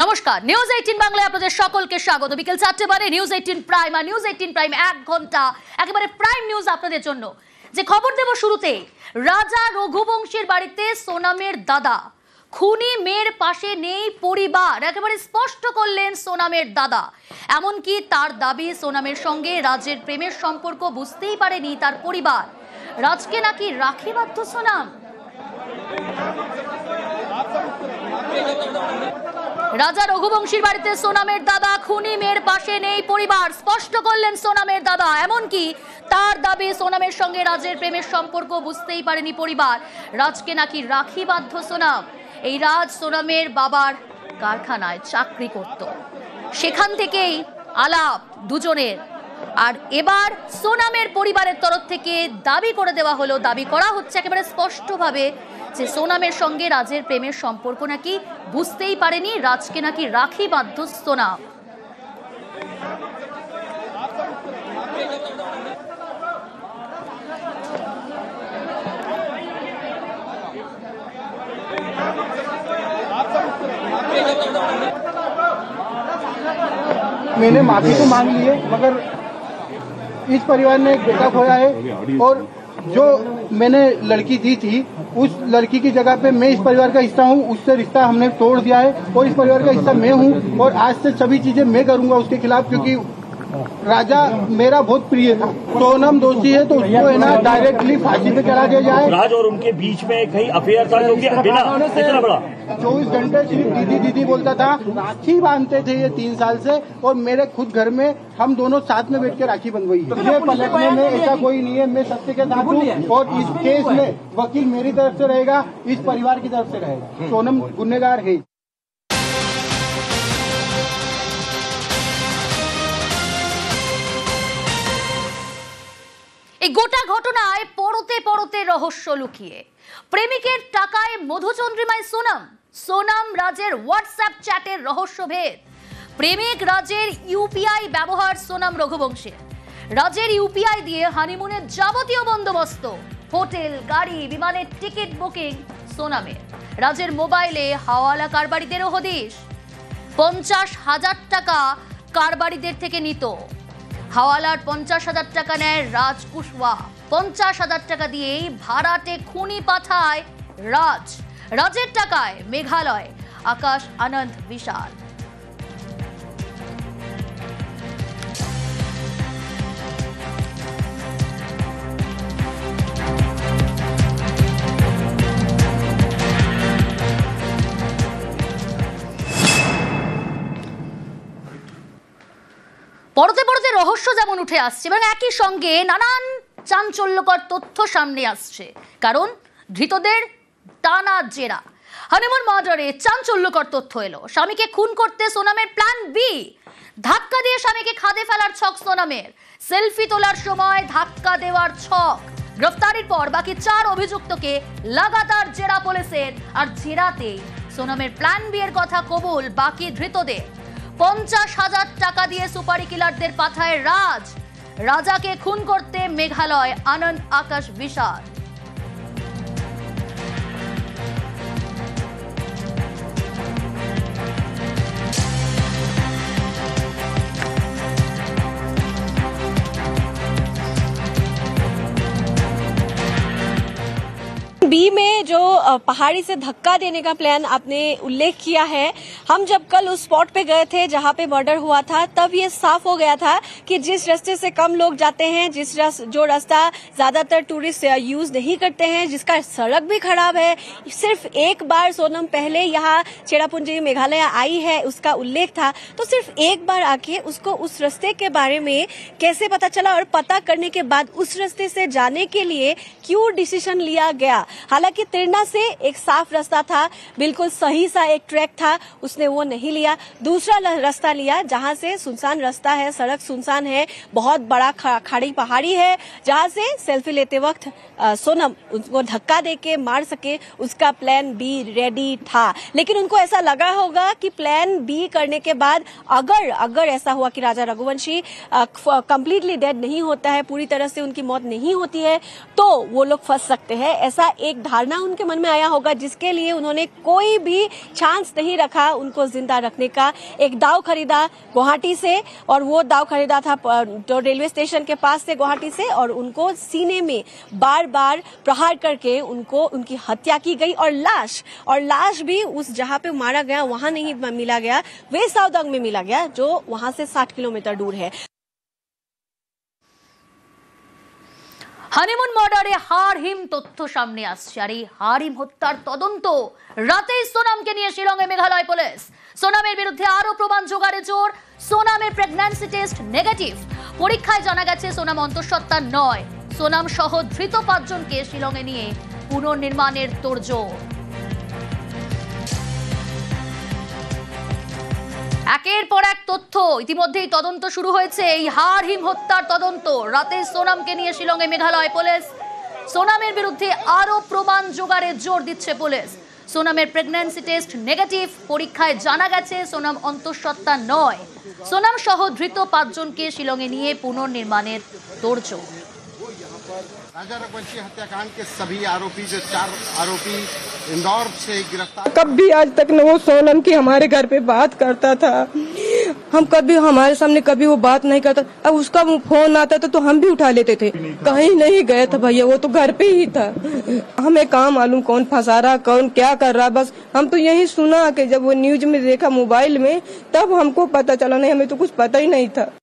নমস্কার, নিউজ 18 বাংলায় আপনাদের সকলকে স্বাগত। বিকেল 4টে বারে নিউজ 18 প্রাইম আর নিউজ 18 প্রাইম 1 ঘন্টা একেবারে প্রাইম নিউজ আপনাদের জন্য। যে খবর দেব শুরুতে, রাজা রঘুবংশীর বাড়িতে সোনামের দাদা, খুনি মেয়ের পাশে নেই পরিবার, একেবারে স্পষ্ট করলেন সোনামের দাদা। এমনকি তার দাবি, সোনামের সঙ্গে রাজের প্রেমের সম্পর্ক বুঝতেই পারেনি তার পরিবার। রাজকে নাকি রাখি বাধ্য সোনাম। রাজা রঘুবংশীর বাড়িতে সোনামের দাদা, খুনি মেয়ের পাশে নেই পরিবার, স্পষ্ট করলেন সোনামের দাদা। এমনকি তার দাবি, সোনামের সঙ্গে রাজের প্রেমের সম্পর্ক বুঝতেই পারেনি পরিবার। রাজকে নাকি রাখি বাধ্য সোনাম। এই রাজ সোনামের বাবার কারখানায় চাকরি করত, সেখান থেকেই আলাপ দুজনের। আর এবার সোনামের পরিবারের তরফ থেকে দাবি করে দেওয়া হলো, দাবি করা হচ্ছে একেবারে স্পষ্টভাবে যে সোনামের সঙ্গে রাজের প্রেমের সম্পর্ক নাকি বুঝতেই পারেনি, রাজকে নাকি রাখি বাধ্য সোনাম। मैंने माफी तो मांग ली है, मगर इस परिवार ने एक बेटा खोया है और जो मैंने लड़की दी थी उस लड़की की जगह पे मैं इस परिवार का हिस्सा हूँ, उससे रिश्ता हमने तोड़ दिया है और इस परिवार का हिस्सा मैं हूँ और आज से सभी चीजें मैं करूंगा उसके खिलाफ, क्योंकि राजा मेरा बहुत प्रिय था। सोनम दोषी है तो उसको है ना डायरेक्टली फांसी पे चढ़ा दिया जाए। राज और उनके बीच में कहीं अफेयर था जो कि बिना इतना बड़ा 24 घंटे सिर्फ दीदी दीदी बोलता था। राखी बांधते थे ये 3 साल से और मेरे खुद घर में हम दोनों साथ में बैठ के राखी बंधवाई। ये पलटने में ऐसा कोई नहीं है, मैं सत्य के साथ हूँ और इस केस में वकील मेरी तरफ से रहेगा, इस परिवार की तरफ से रहेगा। सोनम गुनहगार है। এই গোটা ঘটনায় পরতে পরতে রহস্য লুকিয়ে। প্রেমিকের টাকায় মধুচন্দ্রিমায় সোনাম, সোনাম রাজের হোয়াটসঅ্যাপ চ্যাটের রহস্যভেদ। প্রেমিক রাজের ইউপিআই ব্যবহার সোনাম রঘুবংশের। রাজের ইউপিআই দিয়ে হানিমুনের যাবতীয় বন্দোবস্ত, হোটেল, গাড়ি, বিমানের টিকিট বুকিং সোনামের। রাজের মোবাইলে হাওয়ালা কারবারিদেরও হদিশ। 50,000 টাকা কারবারিদের থেকে নিত। হাওয়ালার 50,000 টাকা নেয় রাজ কুশওয়া। 50,000 টাকা দিয়েই ভাড়াটে খুনি পাঠায় রাজ। রাজের টাকায় মেঘালয় আকাশ আনন্দ বিশাল। পরতে পরতে রহস্য যেমন উঠে আসছে এবং একই সঙ্গে নানান চাঞ্চল্যকর তথ্য সামনে আসছে, কারণ ধৃতদের টানা জেরা। হানিমুন মার্ডারে চাঞ্চল্যকর তথ্য এলো। স্বামীকে খুন করতে সোনামের প্ল্যান বি। ধাক্কা দিয়ে স্বামীকে খাদে ফেলার ছক সোনামের। সেলফি তোলার সময় ধাক্কা দেওয়ার ছক। গ্রেফতারির পর বাকি 4 অভিযুক্তকে লাগাতার জেরা পুলিশের। আর জেরাতেই সোনামের প্ল্যান বি এর কথা কবুল বাকি ধৃতদের। 50,000 টাকা দিয়ে সুপারি কিলারদের পাঠায় রাজ। রাজাকে খুন করতে মেঘালয় আনন্দ আকাশ বিশাল। बी में जो पहाड़ी से धक्का देने का प्लान आपने उल्लेख किया है, हम जब कल उस स्पॉट पे गए थे जहां पे मर्डर हुआ था, तब ये साफ हो गया था कि जिस रास्ते से कम लोग जाते हैं, जो रास्ता ज्यादातर टूरिस्ट यूज नहीं करते हैं, जिसका सड़क भी खराब है, सिर्फ एक बार सोनम पहले यहाँ चेरापूंजी मेघालय आई है उसका उल्लेख था। तो सिर्फ एक बार आके उसको उस रास्ते के बारे में कैसे पता चला और पता करने के बाद उस रास्ते से जाने के लिए क्यों डिसीजन लिया गया। हालांकि तिरना से एक साफ रास्ता था, बिल्कुल सही सा एक ट्रैक था, उसने वो नहीं लिया, दूसरा रास्ता लिया जहां से सुनसान रास्ता है, सड़क सुनसान है, बहुत बड़ा खाड़ी पहाड़ी है, जहां से सेल्फी लेते वक्त सोनम उनको धक्का देके मार सके, उसका प्लान बी रेडी था। लेकिन उनको ऐसा लगा होगा कि प्लान बी करने के बाद अगर ऐसा हुआ कि राजा रघुवंशी कंप्लीटली डेड नहीं होता है, पूरी तरह से उनकी मौत नहीं होती है, तो वो लोग फंस सकते हैं। ऐसा एक धारणा उनके मन में आया होगा, जिसके लिए उन्होंने कोई भी चांस नहीं रखा उनको जिंदा रखने का। एक दाव खरीदा गुवाहाटी से, और वो दाव खरीदा था तो रेलवे स्टेशन के पास से गुवाहाटी से, और उनको सीने में बार बार प्रहार करके उनको उनकी हत्या की गई। और लाश भी उस जहां पे मारा गया वहां नहीं मिला गया, वे सावदंग में मिला गया, जो वहां से 60 किलोमीटर दूर है। হানিমুন মার্ডারে হাড়হিম তথ্য সামনে আসছে। আর এই হাড়হিম হত্যার তদন্ত রাতেই সোনামকে নিয়ে শিলংয়ে মেঘালয় পুলিশ। সোনামের বিরুদ্ধে আরো প্রমাণ জোগাড়ে জোর। সোনামের প্রেগন্যান্সি টেস্ট নেগেটিভ, পরীক্ষায় জানা গেছে সোনাম অন্তঃসত্ত্বা নয়। সোনাম সহ ধৃত 5 জনকে শিলংয়ে নিয়ে পুনর্নির্মাণের তোড়জোড়। একের পর এক তথ্য, ইতিমধ্যেই তদন্ত শুরু হয়েছে এই হাড়হিম হত্যার তদন্ত। রাতে সোনামকে নিয়ে শিলংয়ে মেঘালয় পুলিশ। সোনামের বিরুদ্ধে আরো প্রমাণ জোগাড়ে জোর দিচ্ছে পুলিশ। সোনামের প্রেগন্যান্সি টেস্ট নেগেটিভ, পরীক্ষায় জানা গেছে সোনাম অন্তঃসত্ত্বা নয়। সোনাম সহ ধৃত 5 জনকে শিলংয়ে নিয়ে পুনর্নির্মাণের তোড়জোড়। राजा रघुवंशी हत्याकांड के सभी आरोपी, जो 4 आरोपी इंदौर से गिरफ्तार। कभी आज तक न वो सोनम की हमारे घर पे बात करता था, हम कभी हमारे सामने कभी वो बात नहीं करता। अब उसका फोन आता था तो हम भी उठा लेते थे। कहीं नहीं गया था भैया, वो तो घर पे ही था। हमें कहाँ मालूम कौन फंसा रहा, कौन क्या कर रहा। बस हम तो यही सुना कि जब वो न्यूज में देखा मोबाइल में, तब हमको पता चला। नहीं, हमें तो कुछ पता ही नहीं था।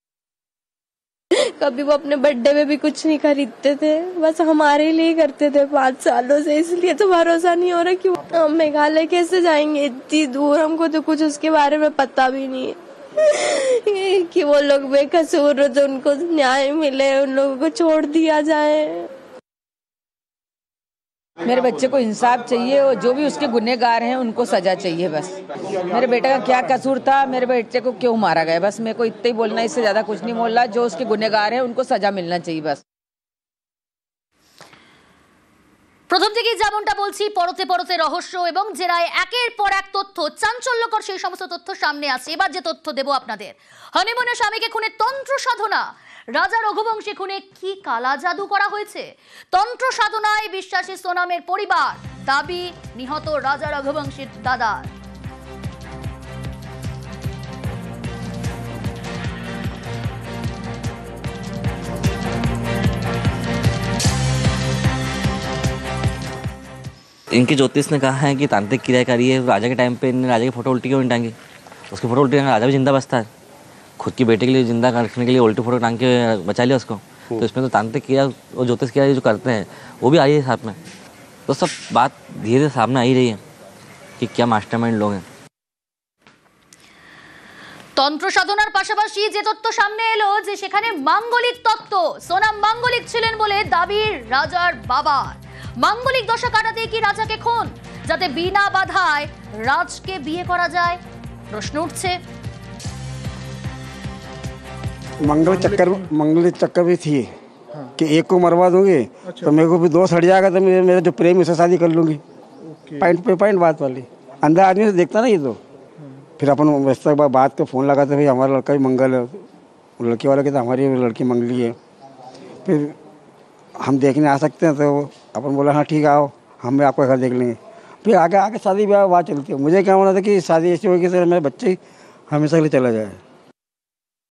कभी वो अपने बर्थडे में भी कुछ नहीं खरीदते थे, बस हमारे लिए करते थे 5 सालों से। इसलिए तो भरोसा नहीं हो रहा कि हम मेघालय कैसे जाएंगे इतनी दूर। हमको तो कुछ उसके बारे में पता भी नहीं है कि वो लोग बेकसूर, तो उनको न्याय मिले, उन लोगों को छोड़ दिया जाए। मेरे बच्चे को इंसाफ चाहिए, और जो भी उसके गुनहगार हैं उनको सजा चाहिए। बस मेरे बेटे का क्या कसूर था, मेरे बेटे को क्यों मारा गया, बस मेरे को इतना ही बोलना, इससे ज्यादा कुछ नहीं बोलना। जो उसके गुनहगार हैं उनको सजा मिलना चाहिए बस। প্রথম থেকেই যেমনটা বলছি, পরতে পরতে রহস্য এবং জেরায় একের পর এক তথ্য, চাঞ্চল্যকর সেই সমস্ত তথ্য সামনে আসে। এবার যে তথ্য দেব আপনাদের, হানিমুনের স্বামীকে খুনে তন্ত্র সাধনা। রাজা রঘুবংশী খুনে কি কালা জাদু করা হয়েছে? তন্ত্র সাধনায় বিশ্বাসী সোনামের পরিবার, দাবি নিহত রাজা রঘুবংশীর দাদার। इनके ज्योतिष ने कहा है कि तांत्रिक क्रिया करी है। राजा के टाइम पे इन्हें राजा की फोटो उल्टी क्यों नहीं टांगी? उसकी फोटो उल्टी टांगा, राजा भी जिंदा बचता है। खुद की बेटे के लिए जिंदा रखने के लिए उल्टी फोटो टांग के बचा लिया उसको। तो इसमें तो तांत्रिक क्रिया और ज्योतिष क्रिया जो करते हैं वो भी आई है साथ में। तो सब बात धीरे धीरे सामने आ ही रही है कि क्या मास्टरमाइंड लोग हैं। তন্ত্র সাধনার পাশাপাশি যে তথ্য সামনে এলো যে সেখানে মাঙ্গলিক তত্ত্ব, সোনাম মাঙ্গলিক ছিলেন বলে দাবি রাজার বাবার। মাঙ্গলিক দশা কাটাতে কি রাজাকে খুন, যাতে বিনা বাধায় রাজকে বিয়ে করা যায়? প্রশ্ন উঠছে। मंगल चक्कर भी थी कि एक को मरवा दूंगी तो मेरे को भी 2 हट जाएगा, तो मेरा जो प्रेम उससे शादी कर लूंगी। पॉइंट पे पॉइंट बात वाली। अंदर आदमी से देखता ना ये तो। फिर अपन वैसे बात को फ़ोन लगाते, भाई हमारा लड़का भी मंगल है, लड़की वाले कहते हमारी लड़की मंगली है। फिर हम देखने आ सकते हैं, तो अपन बोला हाँ ठीक है आओ, हम भी आपका घर देख लेंगे। फिर आगे आगे शादी ब्याह बात चलती है। मुझे क्या होना था कि शादी ऐसी होगी सर मेरे बच्चे हमेशा के लिए चला जाए।